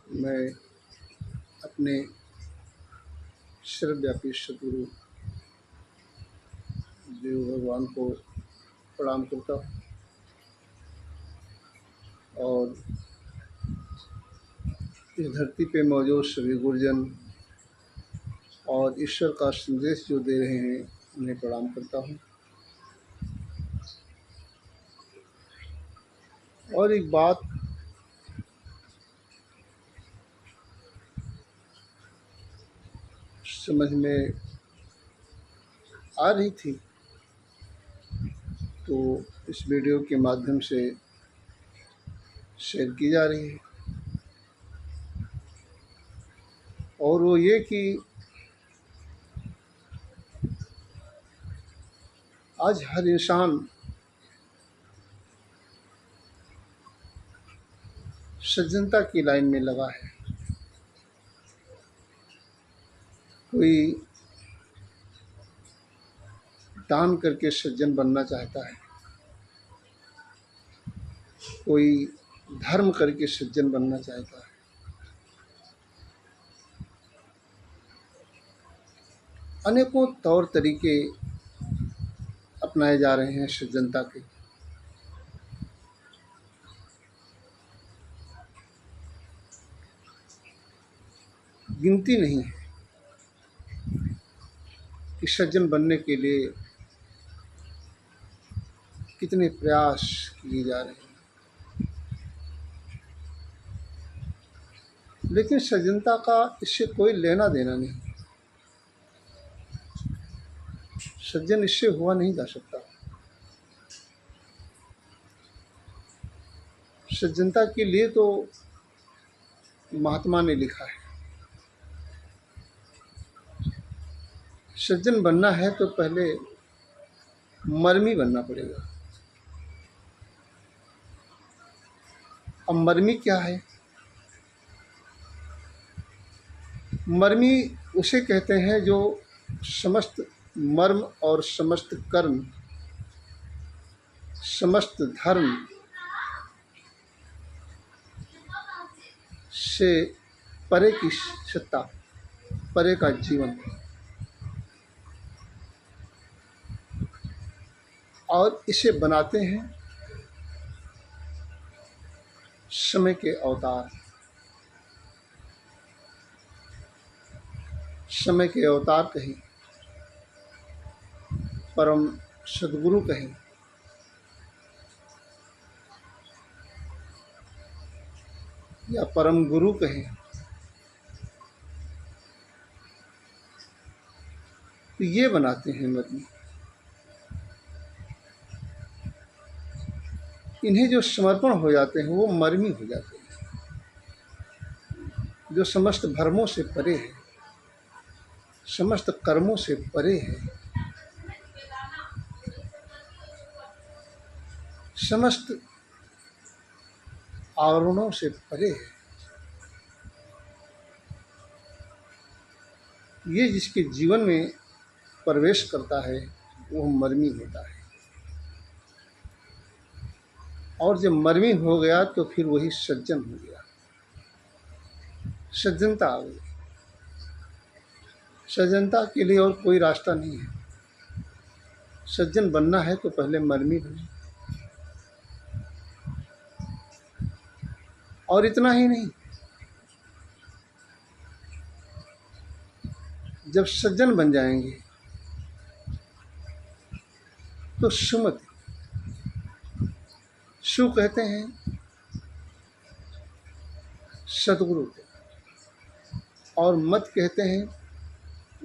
मैं अपने सर्वव्यापी सद्गुरु देव भगवान को प्रणाम करता हूँ और इस धरती पे मौजूद सभी गुरुजन और ईश्वर का संदेश जो दे रहे हैं उन्हें प्रणाम करता हूँ। और एक बात समझ में आ रही थी तो इस वीडियो के माध्यम से शेयर की जा रही है, और वो ये कि आज हर इंसान सज्जनता की लाइन में लगा है। कोई दान करके सज्जन बनना चाहता है, कोई धर्म करके सज्जन बनना चाहता है। अनेकों तौर तरीके अपनाए जा रहे हैं सज्जनता के। गिनती नहीं है कि सज्जन बनने के लिए कितने प्रयास किए जा रहे हैं, लेकिन सज्जनता का इससे कोई लेना देना नहीं। सज्जन इससे हुआ नहीं जा सकता। सज्जनता के लिए तो महात्मा ने लिखा है, सज्जन बनना है तो पहले मर्मी बनना पड़ेगा। अब मर्मी क्या है? मर्मी उसे कहते हैं जो समस्त मर्म और समस्त कर्म, समस्त धर्म से परे की सत्ता, परे का जीवन, और इसे बनाते हैं समय के अवतार। समय के अवतार कहें, परम सद्गुरु कहें, या परम गुरु कहें, तो ये बनाते हैं मर्मी। इन्हें जो समर्पण हो जाते हैं वो मर्मी हो जाते हैं, जो समस्त भरमों से परे है, समस्त कर्मों से परे है, समस्त आवरणों से परे है। ये जिसके जीवन में प्रवेश करता है वो मर्मी होता है, और जब मर्मी हो गया तो फिर वही सज्जन हो गया। सज्जनता आ गई। सज्जनता के लिए और कोई रास्ता नहीं है। सज्जन बनना है तो पहले मर्मी बने। और इतना ही नहीं, जब सज्जन बन जाएंगे तो सुमति, सु कहते हैं सतगुरु को, और मत कहते हैं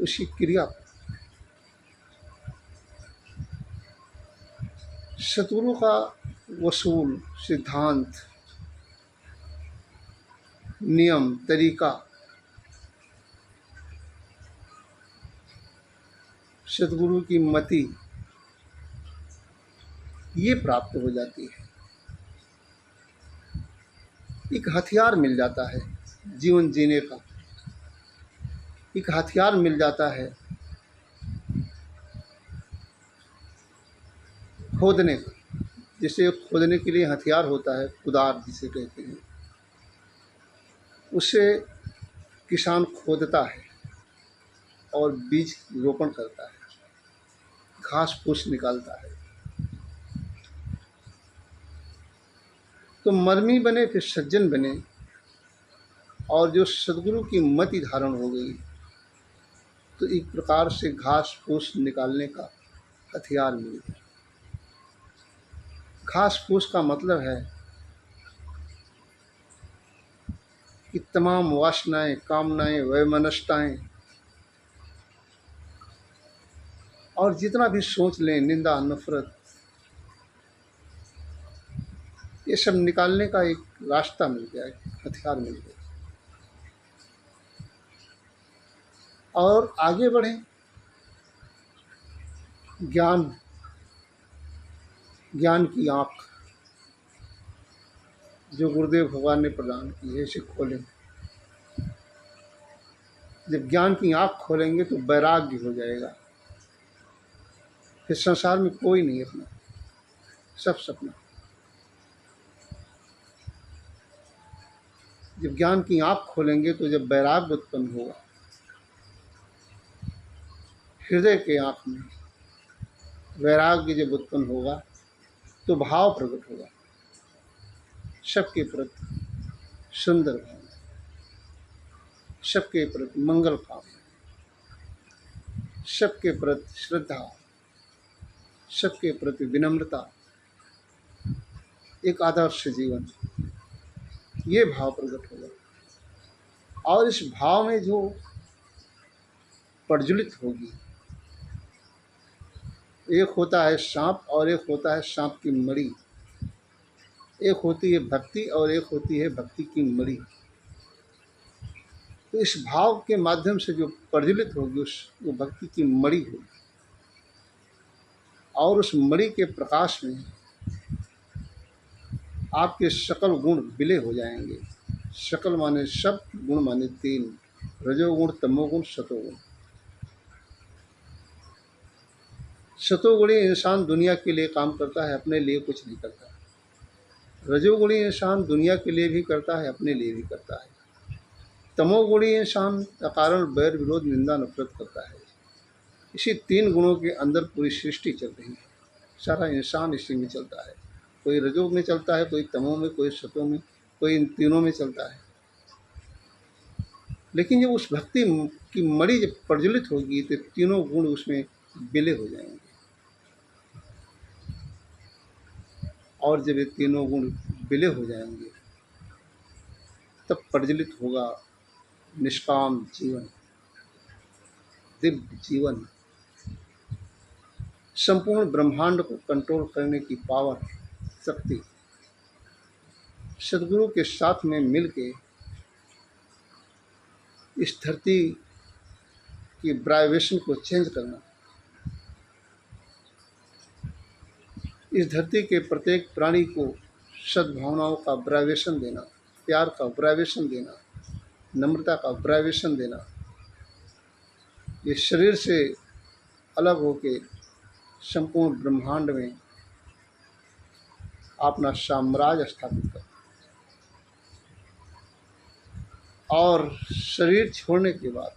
उसी क्रिया को। सतगुरु का वसूल, सिद्धांत, नियम, तरीका सतगुरु की मति ये प्राप्त हो जाती है। एक हथियार मिल जाता है जीवन जीने का, एक हथियार मिल जाता है खोदने का। जैसे खोदने के लिए हथियार होता है, कुदार जिसे कहते हैं, उसे किसान खोदता है और बीज रोपण करता है, घास फूस निकालता है। तो मर्मी बने फिर सज्जन बने, और जो सदगुरु की मति धारण हो गई तो एक प्रकार से घास फूस निकालने का हथियार मिल गया। घास फूस का मतलब है कि तमाम वासनाएं, कामनाएं, वैमनष्यताएं और जितना भी सोच लें, निंदा, नफरत, ये सब निकालने का एक रास्ता मिल गया, एक हथियार मिल गया। और आगे बढ़ें। ज्ञान, ज्ञान की आँख जो गुरुदेव भगवान ने प्रदान की है, इसे खोलें। जब ज्ञान की आँख खोलेंगे तो वैराग्य हो जाएगा। फिर संसार में कोई नहीं अपना, सब सपना। जब ज्ञान की आँख खोलेंगे तो जब वैराग्य उत्पन्न होगा, हृदय के आँख में वैराग्य जब उत्पन्न होगा तो भाव प्रकट होगा, सबके प्रति सुंदर भावना, सबके प्रति मंगल कामना, सबके प्रति श्रद्धा, सबके प्रति विनम्रता, एक आदर्श जीवन, ये भाव प्रकट होगा। और इस भाव में जो प्रज्वलित होगी, एक होता है सांप और एक होता है सांप की मणि, एक होती है भक्ति और एक होती है भक्ति की मणि। तो इस भाव के माध्यम से जो प्रज्वलित होगी वो भक्ति की मणि होगी, और उस मणि के प्रकाश में आपके सकल गुण विलय हो जाएंगे। सकल माने सब, गुण माने 3, रजोगुण, तमोगुण, सतोगुण। सतोगुणी इंसान दुनिया के लिए काम करता है, अपने लिए कुछ नहीं करता। रजोगुणी इंसान दुनिया के लिए भी करता है, अपने लिए भी करता है। तमोगुणी इंसान का कारण बैर, विरोध, निंदा, नफरत करता है। इसी 3 गुणों के अंदर पूरी सृष्टि चल रही है, सारा इंसान इसी में चलता है। कोई रजो में चलता है, कोई तमो में, कोई सतो में, कोई इन तीनों में चलता है। लेकिन जब उस भक्ति की मणि जब प्रज्वलित होगी तो तीनों गुण उसमें विलय हो जाएंगे, और जब ये तीनों गुण विलय हो जाएंगे तब प्रज्वलित होगा निष्काम जीवन, दिव्य जीवन, संपूर्ण ब्रह्मांड को कंट्रोल करने की पावर, शक्ति। सदगुरु के साथ में मिलके इस धरती की वाइब्रेशन को चेंज करना, इस धरती के प्रत्येक प्राणी को सद्भावनाओं का वाइब्रेशन देना, प्यार का वाइब्रेशन देना, नम्रता का वाइब्रेशन देना, ये शरीर से अलग होके संपूर्ण ब्रह्मांड में अपना साम्राज्य स्थापित करना। और शरीर छोड़ने के बाद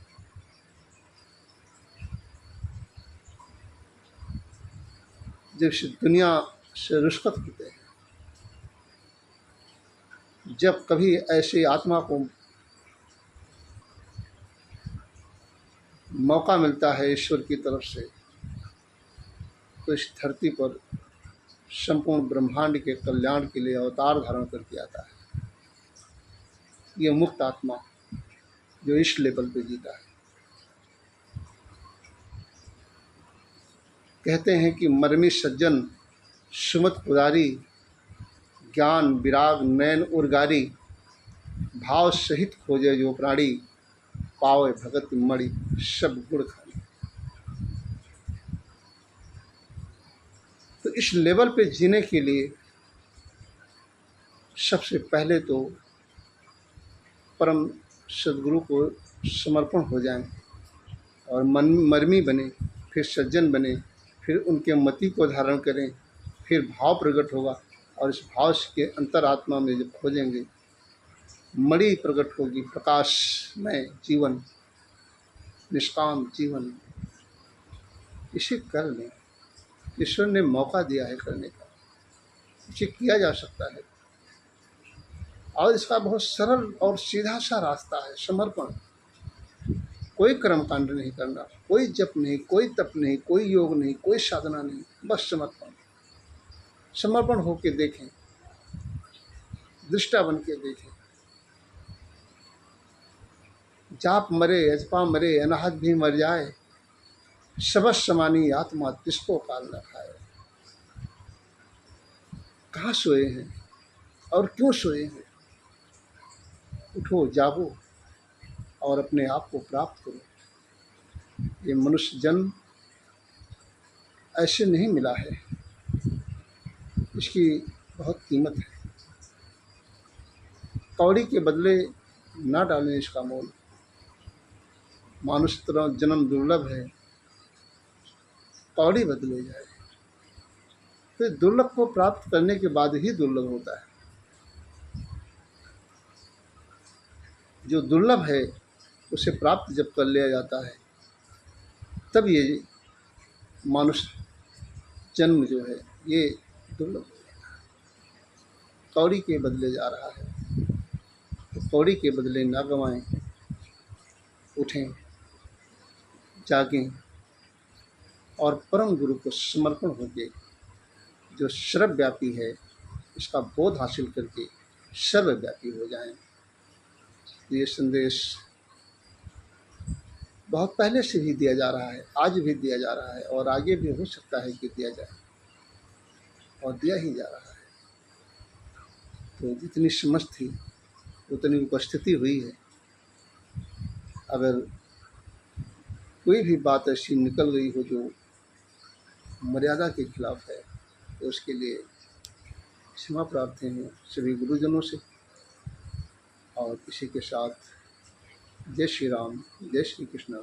जब इस दुनिया से रुष्कत होते हैं, जब कभी ऐसी आत्मा को मौका मिलता है ईश्वर की तरफ से, तो इस धरती पर संपूर्ण ब्रह्मांड के कल्याण के लिए अवतार धारण करके आता है। ये मुक्त आत्मा जो इस लेवल पे जीता है। कहते हैं कि मर्मी सज्जन सुमत पुजारी, ज्ञान विराग नैन उर्गारी, भाव सहित खोजे जो प्राणी, पावे भगत मणि सब गुण खानी। तो इस लेवल पे जीने के लिए सबसे पहले तो परम सदगुरु को समर्पण हो जाएं और मर्मी बने, फिर सज्जन बने, फिर उनके मति को धारण करें, फिर भाव प्रकट होगा। और इस भाव के अंतरात्मा में जब खोजेंगे, मणि प्रकट होगी, प्रकाशमय जीवन, निष्काम जीवन। इसे कर लें, ईश्वर ने मौका दिया है करने का, इसे किया जा सकता है। और इसका बहुत सरल और सीधा सा रास्ता है, समर्पण। कोई कर्म कांड नहीं करना, कोई जप नहीं, कोई तप नहीं, कोई योग नहीं, कोई साधना नहीं, बस समर्पण। समर्पण होके देखें, दृष्टा बन के देखें। जाप मरे, अजपा मरे, अनाहत भी मर जाए, सबस समानी आत्मा किसको काल न खाए। कहाँ सोए हैं और क्यों सोए हैं? उठो, जागो और अपने आप को प्राप्त करो। ये मनुष्य जन्म ऐसे नहीं मिला है, इसकी बहुत कीमत है। कौड़ी के बदले ना डालें इसका मोल। मानुष तरह जन्म दुर्लभ है, कौड़ी बदले जाए। तो दुर्लभ को प्राप्त करने के बाद ही दुर्लभ होता है। जो दुर्लभ है उसे प्राप्त जब कर लिया जाता है, तब ये मानुष जन्म जो है ये दुर्लभ हो जाता है। कौड़ी के बदले जा रहा है, तो कौड़ी के बदले ना गंवाएं। उठें, जागें और परम गुरु को समर्पण होके, जो सर्वव्यापी है, इसका बोध हासिल करके सर्वव्यापी हो जाएं। ये संदेश बहुत पहले से ही दिया जा रहा है, आज भी दिया जा रहा है और आगे भी हो सकता है कि दिया जाए, और दिया ही जा रहा है। तो जितनी समझ थी उतनी उपस्थिति हुई है। अगर कोई भी बात ऐसी निकल गई हो जो मर्यादा के खिलाफ है, तो उसके लिए क्षमा प्रार्थी हैं सभी गुरुजनों से। और इसी के साथ जय श्री राम, जय श्री कृष्ण।